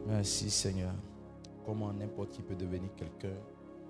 Merci Seigneur. Comment n'importe qui peut devenir quelqu'un.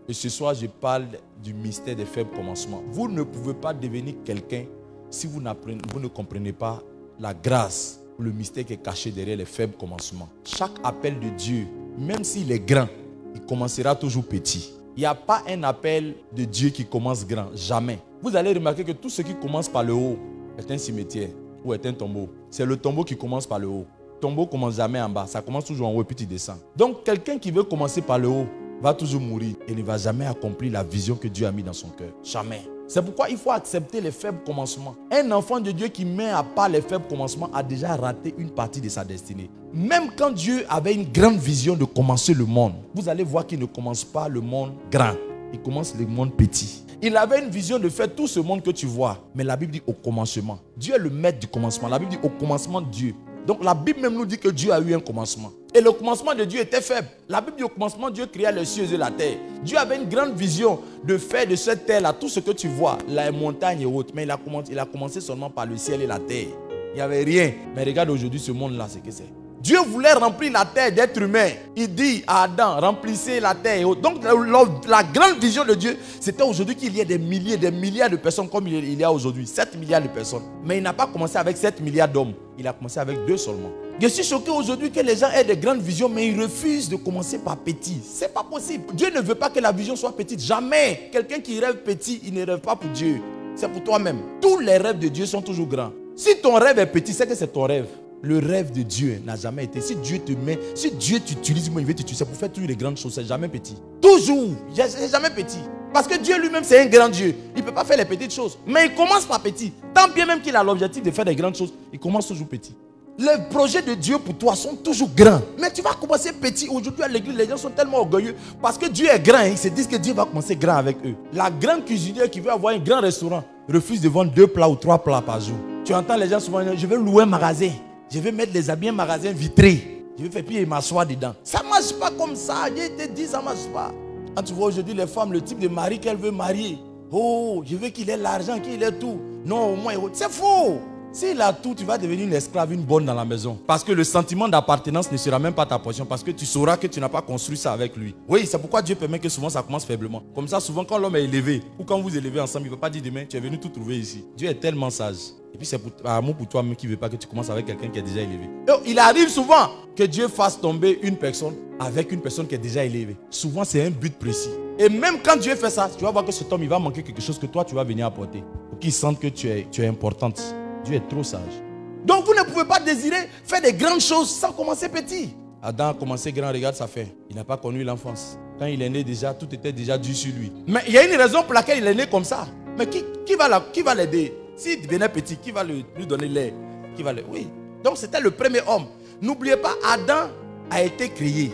Et ce soir, je parle du mystère des faibles commencements. Vous ne pouvez pas devenir quelqu'un si vous ne comprenez pas la grâce ou le mystère qui est caché derrière les faibles commencements. Chaque appel de Dieu, même s'il est grand, il commencera toujours petit. Il n'y a pas un appel de Dieu qui commence grand. Jamais. Vous allez remarquer que tout ce qui commence par le haut est un cimetière ou est un tombeau. C'est le tombeau qui commence par le haut. Le tombeau ne commence jamais en bas. Ça commence toujours en haut et puis tu descends. Donc, quelqu'un qui veut commencer par le haut va toujours mourir et ne va jamais accomplir la vision que Dieu a mise dans son cœur. Jamais. C'est pourquoi il faut accepter les faibles commencements. Un enfant de Dieu qui met à part les faibles commencements a déjà raté une partie de sa destinée. Même quand Dieu avait une grande vision de commencer le monde, vous allez voir qu'il ne commence pas le monde grand. Il commence le monde petit. Il avait une vision de faire tout ce monde que tu vois. Mais la Bible dit au commencement. Dieu est le maître du commencement. La Bible dit au commencement de Dieu. Donc la Bible même nous dit que Dieu a eu un commencement. Et le commencement de Dieu était faible. La Bible dit au commencement, Dieu créa les cieux et la terre. Dieu avait une grande vision de faire de cette terre-là tout ce que tu vois, les montagnes et autres. Mais il a commencé seulement par le ciel et la terre. Il n'y avait rien. Mais regarde aujourd'hui ce monde-là, c'est que c'est. Dieu voulait remplir la terre d'êtres humains. Il dit à Adam, remplissez la terre et autres. Donc la grande vision de Dieu, c'était aujourd'hui qu'il y ait des milliards de personnes comme il y a aujourd'hui. 7 milliards de personnes. Mais il n'a pas commencé avec 7 milliards d'hommes. Il a commencé avec 2 seulement. Je suis choqué aujourd'hui que les gens aient des grandes visions, mais ils refusent de commencer par petit. C'est pas possible. Dieu ne veut pas que la vision soit petite. Jamais. Quelqu'un qui rêve petit, il ne rêve pas pour Dieu. C'est pour toi-même. Tous les rêves de Dieu sont toujours grands. Si ton rêve est petit, c'est que c'est ton rêve. Le rêve de Dieu n'a jamais été. Si Dieu te met, si Dieu t'utilise, il veut t'utiliser, c'est pour faire toutes les grandes choses. C'est jamais petit. Toujours. C'est jamais petit. Parce que Dieu lui-même, c'est un grand Dieu. Il ne peut pas faire les petites choses. Mais il commence par petit. Tant bien même qu'il a l'objectif de faire des grandes choses, il commence toujours petit. Les projets de Dieu pour toi sont toujours grands. Mais tu vas commencer petit. Aujourd'hui à l'église, les gens sont tellement orgueilleux. Parce que Dieu est grand. Ils se disent que Dieu va commencer grand avec eux. La grande cuisinière qui veut avoir un grand restaurant refuse de vendre 2 plats ou 3 plats par jour. Tu entends les gens souvent dire, je vais louer un magasin. Je vais mettre les habits un magasin vitré. Je vais faire puis m'asseoir dedans. Ça ne marche pas comme ça. Dieu te dit, ça ne marche pas. Quand tu vois aujourd'hui les femmes, le type de mari qu'elle veut marier. Oh, je veux qu'il ait l'argent, qu'il ait tout. Non, au moins, c'est faux. S'il a tout, tu vas devenir une esclave, une bonne dans la maison. Parce que le sentiment d'appartenance ne sera même pas ta portion. Parce que tu sauras que tu n'as pas construit ça avec lui. Oui, c'est pourquoi Dieu permet que souvent ça commence faiblement. Comme ça, souvent quand l'homme est élevé, ou quand vous élevez ensemble, il ne peut pas dire demain, tu es venu tout trouver ici. Dieu est tellement sage. Et puis c'est par amour pour toi-même qui ne veut pas que tu commences avec quelqu'un qui est déjà élevé. Donc, il arrive souvent que Dieu fasse tomber une personne avec une personne qui est déjà élevée. Souvent, c'est un but précis. Et même quand Dieu fait ça, tu vas voir que cet homme, il va manquer quelque chose que toi, tu vas venir apporter. Pour qu'il sente que tu es importante. Dieu est trop sage. Donc vous ne pouvez pas désirer faire des grandes choses sans commencer petit. Adam a commencé grand, regarde sa fin. Il n'a pas connu l'enfance. Quand il est né déjà, tout était déjà dû sur lui. Mais il y a une raison pour laquelle il est né comme ça. Mais qui va l'aider? S'il devenait petit, qui va lui donner l'air? Oui. Donc c'était le premier homme. N'oubliez pas, Adam a été créé.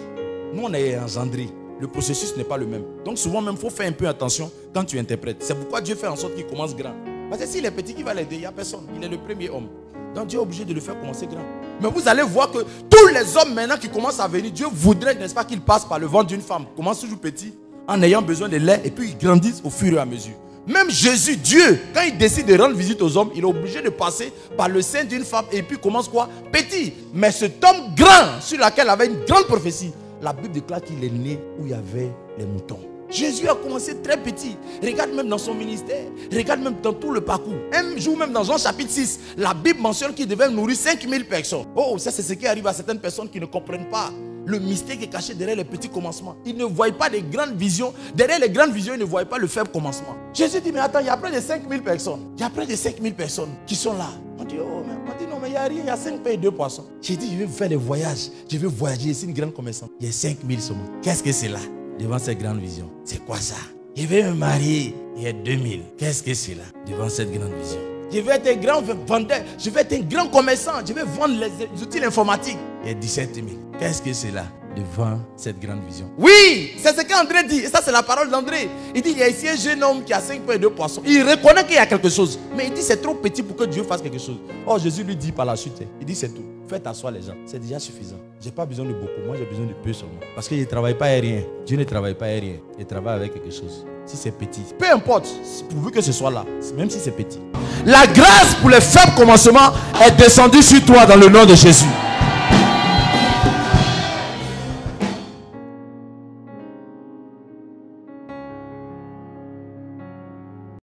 Nous on est engendrés. Le processus n'est pas le même. Donc souvent même, il faut faire un peu attention quand tu interprètes. C'est pourquoi Dieu fait en sorte qu'il commence grand. Parce que s'il est petit, qui va l'aider? Il n'y a personne. Il est le premier homme. Donc Dieu est obligé de le faire commencer grand. Mais vous allez voir que tous les hommes maintenant qui commencent à venir, Dieu voudrait, n'est-ce pas, qu'ils passent par le ventre d'une femme. Commence toujours petit, en ayant besoin de lait, et puis ils grandissent au fur et à mesure. Même Jésus, Dieu, quand il décide de rendre visite aux hommes, il est obligé de passer par le sein d'une femme, et puis commence quoi? Petit. Mais cet homme grand, sur lequel il avait une grande prophétie, la Bible déclare qu'il est né où il y avait les moutons. Jésus a commencé très petit. Regarde même dans son ministère. Regarde même dans tout le parcours. Un jour même dans Jean chapitre 6, la Bible mentionne qu'il devait nourrir 5000 personnes. Oh, ça c'est ce qui arrive à certaines personnes qui ne comprennent pas le mystère qui est caché derrière les petits commencements. Ils ne voient pas les grandes visions. Derrière les grandes visions, ils ne voient pas le faible commencement. Jésus dit, mais attends, il y a près de 5000 personnes. Il y a près de 5000 personnes qui sont là. On dit, oh, mais on dit, non, mais il n'y a rien, il y a 5 pains et 2 poissons. J'ai dit, je vais faire des voyages. Je vais voyager, c'est une grande commerçante. Il y a 5000 seulement. Qu'est-ce que c'est là? Devant cette grande vision. C'est quoi ça? Je vais me marier. Il y a 2000. Qu'est-ce que c'est là? Devant cette grande vision. Je vais être un grand vendeur. Je vais être un grand commerçant. Je vais vendre les outils informatiques. Il y a 17 000. Qu'est-ce que c'est là? Devant cette grande vision. Oui, c'est ce qu'André dit. Et ça, c'est la parole d'André. Il dit, il y a ici un jeune homme qui a 5 pains et 2 poissons. Il reconnaît qu'il y a quelque chose. Mais il dit, c'est trop petit pour que Dieu fasse quelque chose. Oh, Jésus lui dit par la suite, il dit, c'est tout. Faites asseoir les gens. C'est déjà suffisant. Je n'ai pas besoin de beaucoup. Moi, j'ai besoin de peu seulement. Parce qu'il ne travaille pas à rien. Dieu ne travaille pas à rien. Il travaille avec quelque chose. Si c'est petit, peu importe, pourvu que ce soit là, même si c'est petit. La grâce pour les faibles commencements est descendue sur toi dans le nom de Jésus.